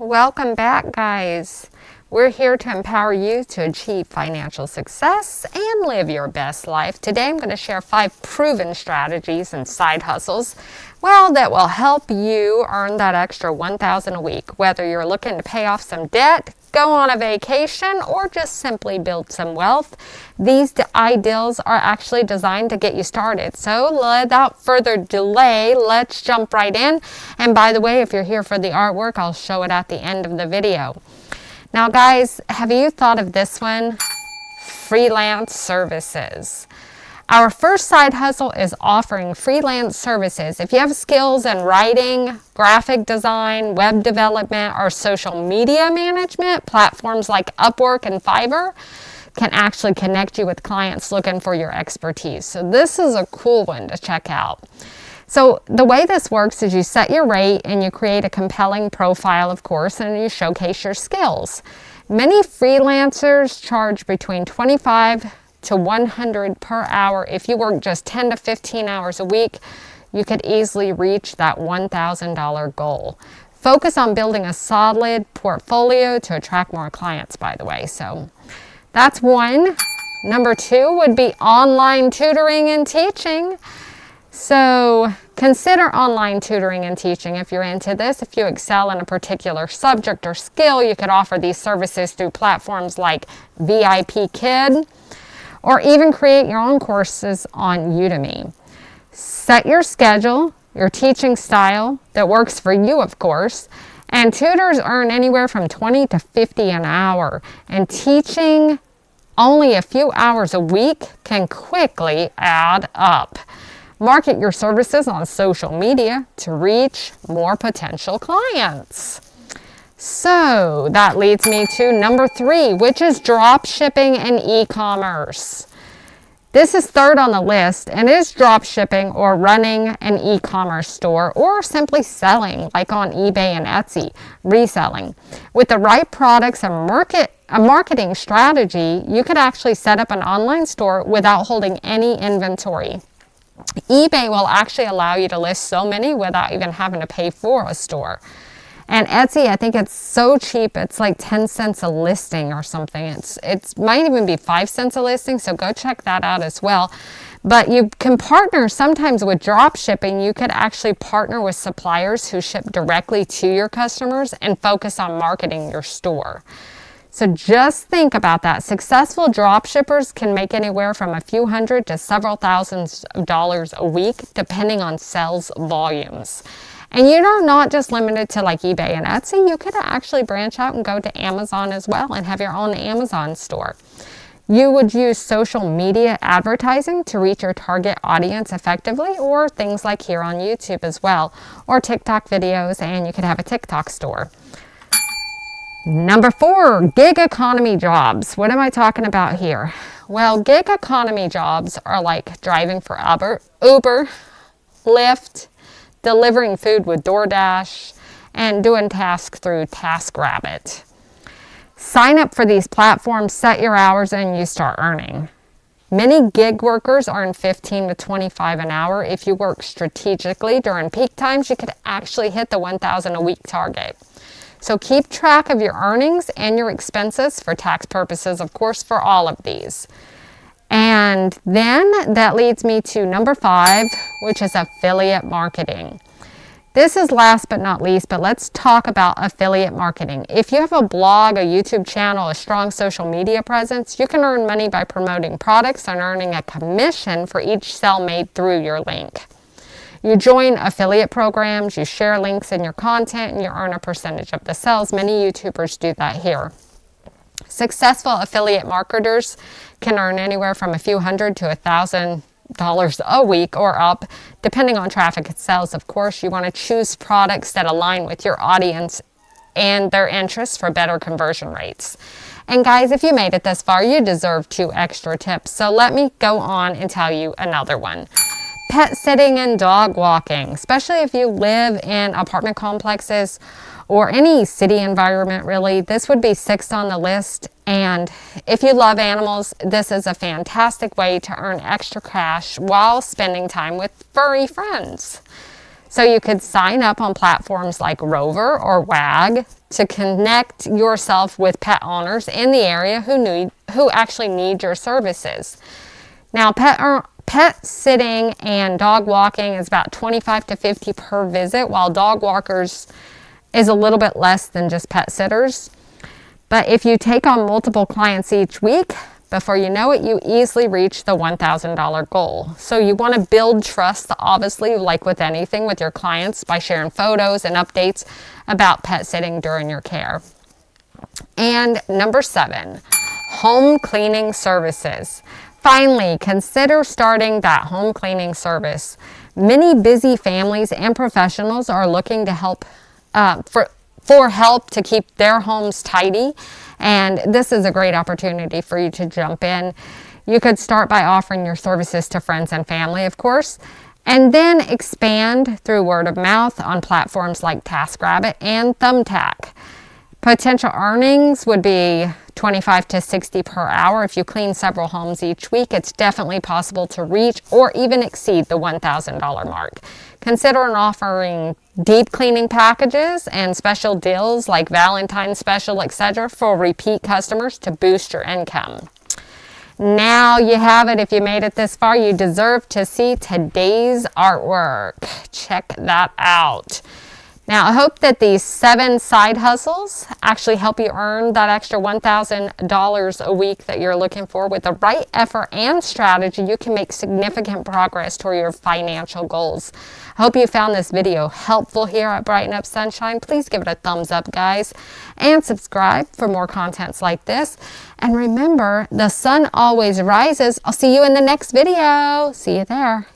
Welcome back, guys. We're here to empower you to achieve financial success and live your best life. Today I'm going to share 5 proven strategies and side hustles, that will help you earn that extra $1,000 a week, whether you're looking to pay off some debt, go on a vacation, or just simply build some wealth. These ideals are actually designed to get you started. So without further delay, let's jump right in. And by the way, if you're here for the artwork, I'll show it at the end of the video. Now guys, have you thought of this one? Freelance Services. Our first side hustle is offering freelance services. If you have skills in writing, graphic design, web development, or social media management, platforms like Upwork and Fiverr can actually connect you with clients looking for your expertise. So this is a cool one to check out. So the way this works is you set your rate and you create a compelling profile, of course, and you showcase your skills. Many freelancers charge between $25 to $100 per hour. If you work just 10 to 15 hours a week, you could easily reach that $1,000 goal. Focus on building a solid portfolio to attract more clients, by the way. So that's one. Number 2 would be online tutoring and teaching. So consider online tutoring and teaching if you're into this. If you excel in a particular subject or skill, you could offer these services through platforms like VIP Kid, or even create your own courses on Udemy. Set your schedule, your teaching style that works for you, of course, and tutors earn anywhere from $20 to $50 an hour, and teaching only a few hours a week can quickly add up. Market your services on social media to reach more potential clients. So that leads me to number 3, which is drop shipping and e-commerce. This is third on the list and is drop shipping or running an e-commerce store or simply selling like on eBay and Etsy, reselling. With the right products and a marketing strategy, you could actually set up an online store without holding any inventory. eBay will actually allow you to list so many without even having to pay for a store. And Etsy, I think it's so cheap. It's like 10 cents a listing or something. It might even be 5 cents a listing, so go check that out as well. But you can partner sometimes with drop shipping. You could actually partner with suppliers who ship directly to your customers and focus on marketing your store. So just think about that. Successful drop shippers can make anywhere from a few hundred to several thousands of dollars a week, depending on sales volumes. And you're not just limited to like eBay and Etsy. You could actually branch out and go to Amazon as well and have your own Amazon store. You would use social media advertising to reach your target audience effectively, or things like here on YouTube as well, or TikTok videos, and you could have a TikTok store. Number 4, gig economy jobs. What am I talking about here? Well, gig economy jobs are like driving for Uber, Lyft, delivering food with DoorDash, and doing tasks through TaskRabbit. Sign up for these platforms, set your hours, and you start earning. Many gig workers earn $15 to $25 an hour. If you work strategically during peak times, you could actually hit the $1,000 a week target. So keep track of your earnings and your expenses for tax purposes, of course, for all of these. And then that leads me to number 5, which is affiliate marketing. This is last but not least, but let's talk about affiliate marketing. If you have a blog, a YouTube channel, a strong social media presence, you can earn money by promoting products and earning a commission for each sale made through your link. You join affiliate programs, you share links in your content, and you earn a percentage of the sales. Many YouTubers do that here. Successful affiliate marketers can earn anywhere from a few hundred to $1,000 a week or up, depending on traffic and sales. Of course, you want to choose products that align with your audience and their interests for better conversion rates. And guys, if you made it this far, you deserve 2 extra tips. So let me go on and tell you another one. Pet sitting and dog walking, especially if you live in apartment complexes or any city environment, really. This would be 6th on the list. And if you love animals, this is a fantastic way to earn extra cash while spending time with furry friends. So you could sign up on platforms like Rover or WAG to connect yourself with pet owners in the area who actually need your services. Now, pet sitting and dog walking is about $25 to $50 per visit, while dog walkers is a little bit less than just pet sitters. But if you take on multiple clients each week, before you know it, you easily reach the $1,000 goal. So you want to build trust, obviously, like with anything with your clients, by sharing photos and updates about pet sitting during your care. And number 7, home cleaning services. Finally, consider starting that home cleaning service. Many busy families and professionals are looking to help for help to keep their homes tidy, and this is a great opportunity for you to jump in. You could start by offering your services to friends and family, of course, and then expand through word of mouth on platforms like TaskRabbit and Thumbtack. Potential earnings would be $25 to $60 per hour. If you clean several homes each week, it's definitely possible to reach or even exceed the $1,000 mark. Consider offering deep cleaning packages and special deals like Valentine's special, etc., for repeat customers to boost your income. Now you have it. If you made it this far, you deserve to see today's artwork. Check that out. Now, I hope that these 7 side hustles actually help you earn that extra $1,000 a week that you're looking for. With the right effort and strategy, you can make significant progress toward your financial goals. I hope you found this video helpful here at Brighten Up Sunshine. Please give it a thumbs up, guys, and subscribe for more contents like this. And remember, the sun always rises. I'll see you in the next video. See you there.